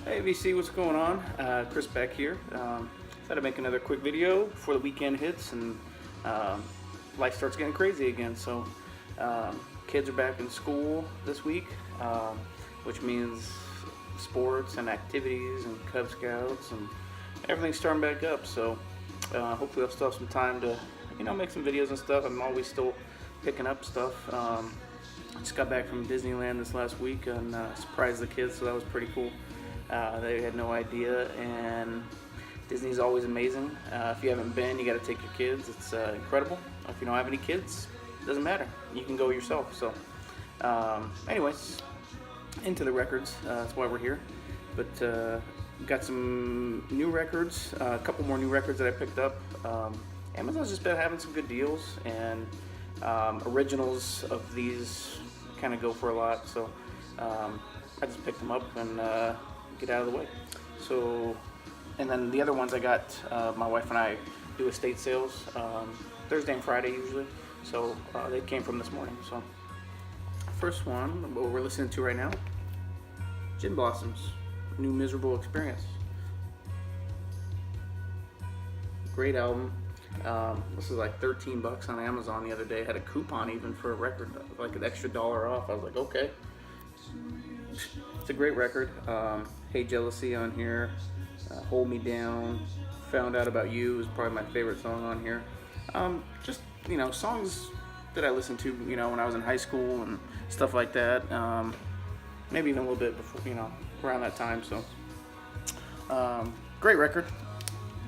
Hey VC, what's going on? Chris back here. Thought I'd make another quick video before the weekend hits and um, life starts getting crazy again. So, kids are back in school this week, which means sports and activities and Cub Scouts and everything's starting back up. So, hopefully, I'll still have some time to, make some videos and stuff. I'm always still picking up stuff. Just got back from Disneyland this last week and surprised the kids, so that was pretty cool. They had no idea, and Disney's always amazing. If you haven't been, you got to take your kids. It's incredible. If you don't have any kids, it doesn't matter. You can go yourself. So, anyways, into the records. That's why we're here. But got some new records. A couple more new records that I picked up. Amazon's just been having some good deals, and originals of these kind of go for a lot. So I just picked them up and get out of the way. So, and then the other ones I got, my wife and I do estate sales Thursday and Friday usually. So they came from this morning. So first one, what we're listening to right now, Gin Blossoms, New Miserable Experience. Great album. This is like $13 on Amazon the other day. Had a coupon even for a record, like an extra dollar off. I was like, okay. It's a great record. Hey Jealousy on here. Hold Me Down. Found Out About You is probably my favorite song on here. Just, songs that I listened to, when I was in high school and stuff like that. Maybe even a little bit before, around that time. So, great record.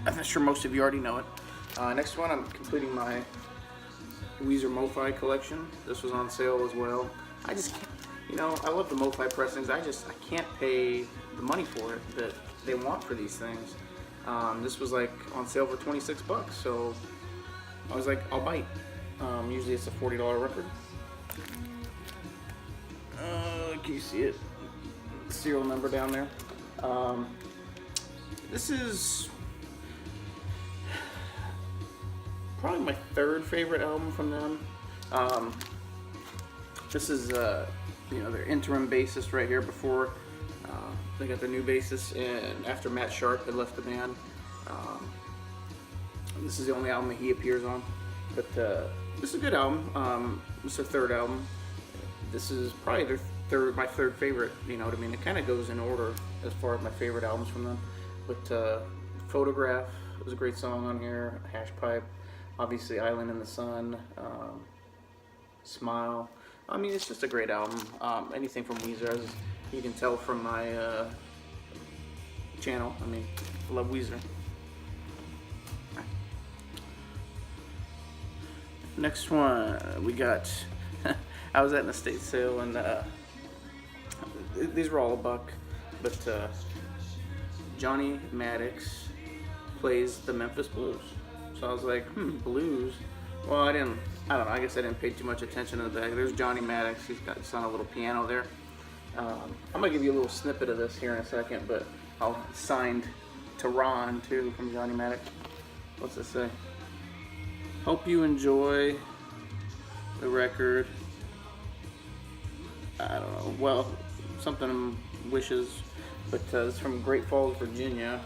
I'm sure most of you already know it. Next one, I'm completing my Weezer MoFi collection. This was on sale as well. I just can't, I love the MoFi pressings. I can't pay the money for it that they want for these things. This was like on sale for $26, so I was like, I'll bite. Usually it's a $40 record. Can you see it? Serial number down there. This is probably my third favorite album from them. This is their interim bassist right here before they got their new bassist, and after Matt Sharp had left the band. This is the only album that he appears on, but this is a good album. It's their third album. This is probably my third favorite. You know what I mean? It kind of goes in order as far as my favorite albums from them. But Photograph was a great song on here. Hash Pipe, obviously Island in the Sun, Smile. I mean, it's just a great album. Anything from Weezer, as you can tell from my channel. I mean, I love Weezer. Next one, we got. I was at an estate sale, and these were all $1, but Johnny Maddox plays the Memphis Blues. So I was like, blues. Well, I don't know. I guess I didn't pay too much attention to the back. There's Johnny Maddox. He's on a little piano there. I'm gonna give you a little snippet of this here in a second, but I'll signed to Ron too from Johnny Maddox. What's it say? Hope you enjoy the record. I don't know. Well, something wishes, but it's from Great Falls, Virginia.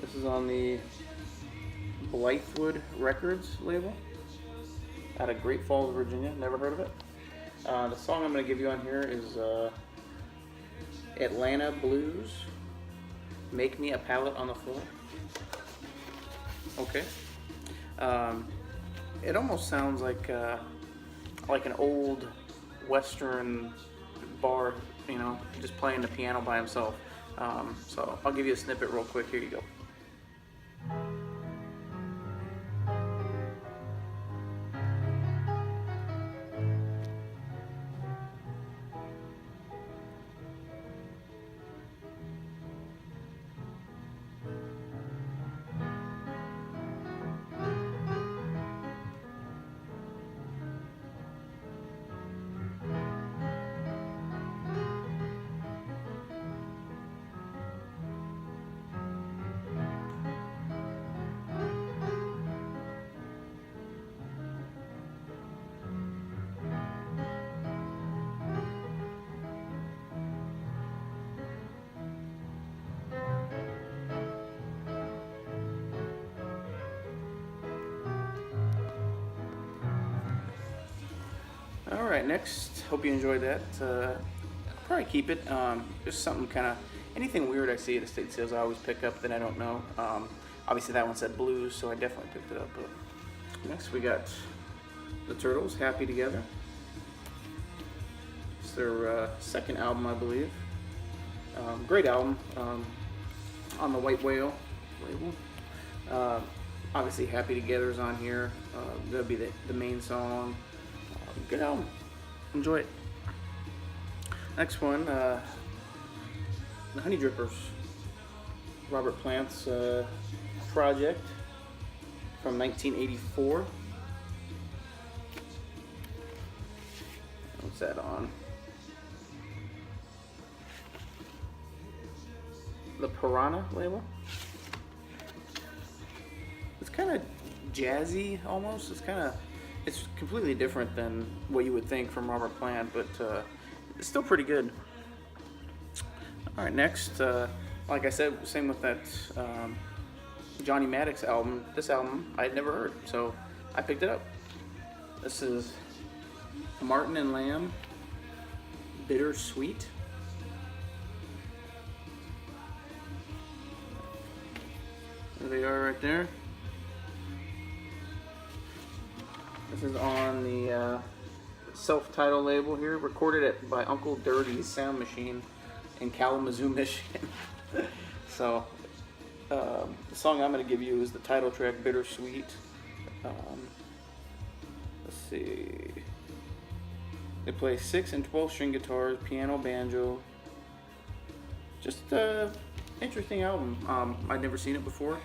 This is on the Blythewood Records label out of Great Falls, Virginia. Never heard of it. The song I'm going to give you on here is Atlanta Blues, Make Me a Pallet on the Floor. Okay. It almost sounds like an old Western bar, just playing the piano by himself. So I'll give you a snippet real quick. Here you go. Alright, next, hope you enjoyed that. I'll probably keep it. Just something kind of, anything weird I see at estate sales I always pick up that I don't know. Obviously that one said blues, so I definitely picked it up. But next we got the Turtles, Happy Together. It's their second album, I believe. Great album, on the White Whale label. Obviously Happy Together is on here. That'll be the main song. Good album. Enjoy it. Next one, the Honey Drippers. Robert Plant's project from 1984. What's that on? The Piranha label. It's kind of jazzy almost. It's completely different than what you would think from Robert Plant, but it's still pretty good. All right, next, like I said, same with that Johnny Maddox album. This album I had never heard, so I picked it up. This is Martin and Lamb, Bittersweet. There they are right there. This is on the self-titled label here, recorded by Uncle Dirty's Sound Machine in Kalamazoo, Michigan. So, the song I'm going to give you is the title track, Bittersweet. Let's see. They play 6 and 12 string guitars, piano, banjo. Just interesting album. I'd never seen it before.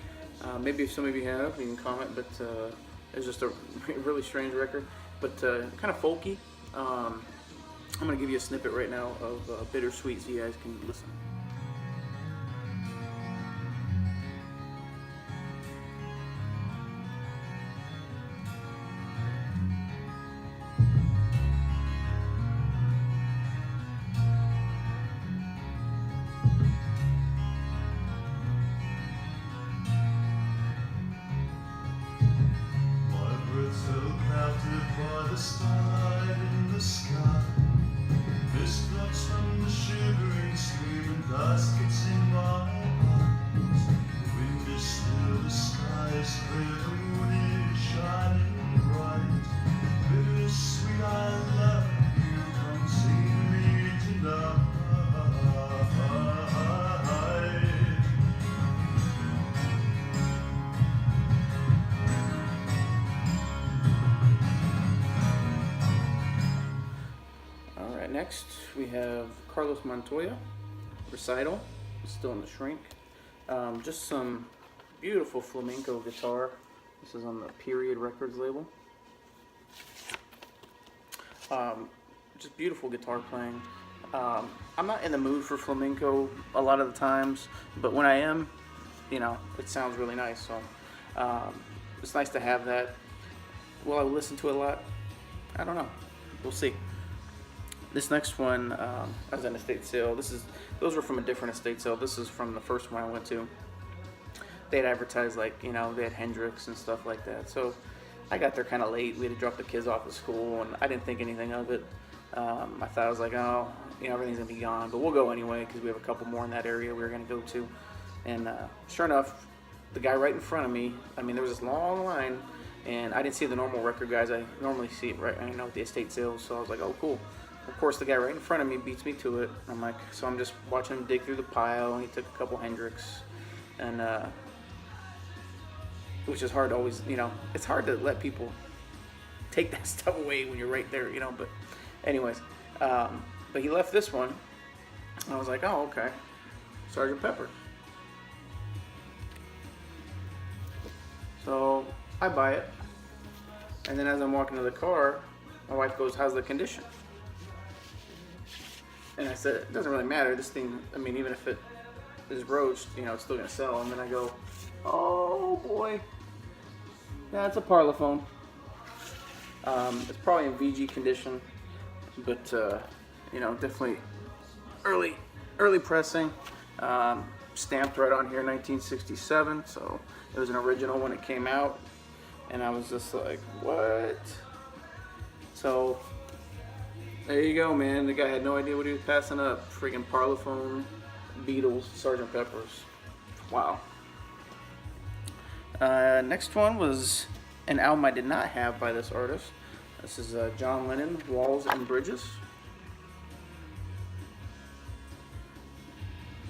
Maybe if some of you have, you can comment, but it's just a really strange record, but kind of folky. I'm going to give you a snippet right now of Bittersweet so you guys can listen. By the starlight in the sky, mist drops from the shivering stream and dust gets in my eyes. The wind is still, the sky is clear, the moon is shining bright. Bittersweet, I love you, come see me tonight. Next, we have Carlos Montoya, Recital, still in the shrink. Just some beautiful flamenco guitar. This is on the Period Records label. Just beautiful guitar playing. I'm not in the mood for flamenco a lot of the times, but when I am, you know, it sounds really nice. So it's nice to have that. Will I listen to it a lot? I don't know. We'll see. This next one, as an estate sale, those were from a different estate sale. This is from the first one I went to. They had advertised, like, you know, they had Hendrix and stuff like that. So I got there kind of late. We had to drop the kids off at school, and I didn't think anything of it. I thought, I was like, oh, you know, everything's going to be gone. But we'll go anyway because we have a couple more in that area we were going to go to. And sure enough, the guy right in front of me, I mean, there was this long line, and I didn't see the normal record guys. I normally see it right, you know, at the estate sales. So I was like, oh, cool. Of course, the guy right in front of me beats me to it. I'm like, so I'm just watching him dig through the pile, and he took a couple Hendrix, and which is hard to always, you know, it's hard to let people take that stuff away when you're right there, you know. But anyways, but he left this one. I was like, oh, okay, Sgt. Pepper. So I buy it, and then as I'm walking to the car, my wife goes, how's the condition? And I said, it doesn't really matter. This thing, I mean, even if it is roached, you know, it's still going to sell. And then I go, oh, boy. That's a Parlophone. It's probably in VG condition. But, you know, definitely early pressing. Stamped right on here, 1967. So it was an original when it came out. And I was just like, what? So There you go, man. The guy had no idea what he was passing up. Freaking Parlophone, Beatles, Sgt. Pepper's. Wow. Next one was an album I did not have by this artist. This is John Lennon, Walls and Bridges.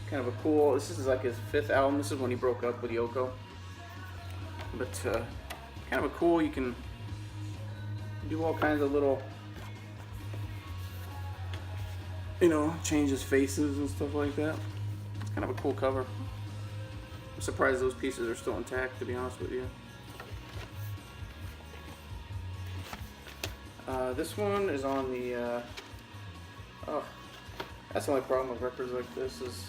Kind of a cool, this is like his 5th album. This is when he broke up with Yoko. But kind of a cool, you can do all kinds of little, you know, change his faces and stuff like that. It's kind of a cool cover. I'm surprised those pieces are still intact, to be honest with you. This one is on the, oh, that's the only problem with records like this is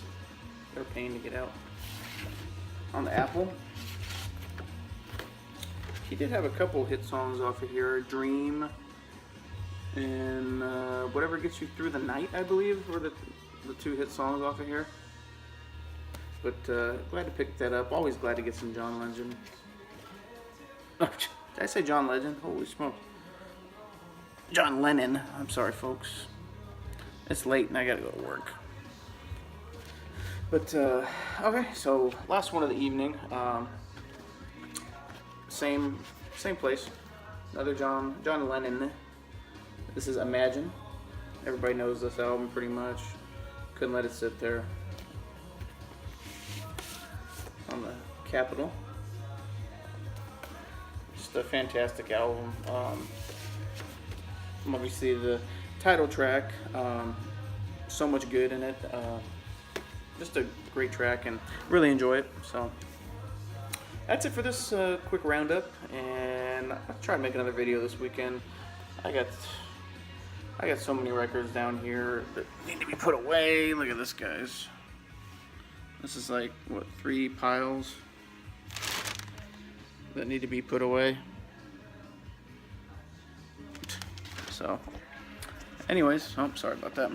they're a pain to get out. On the Apple, he did have a couple hit songs off of here. Dream and Whatever Gets You Through the Night, I believe, were the 2 hit songs off of here. But glad to pick that up. Always glad to get some John Legend. Oh, did I say John Legend? Holy smokes. John Lennon. I'm sorry, folks. It's late and I gotta go to work. But, okay, so last one of the evening. Same place. Another John Lennon. This is Imagine. Everybody knows this album pretty much. Couldn't let it sit there. On the Capitol. Just a fantastic album. Obviously the title track, so much good in it. Just a great track and really enjoy it. So that's it for this quick roundup, and I'll try to make another video this weekend. I got so many records down here that need to be put away. Look at this, guys. This is like, what, 3 piles that need to be put away. So, anyways, oh, sorry about that.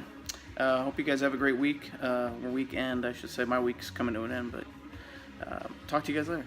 Hope you guys have a great week, or weekend, I should say. My week's coming to an end, but talk to you guys later.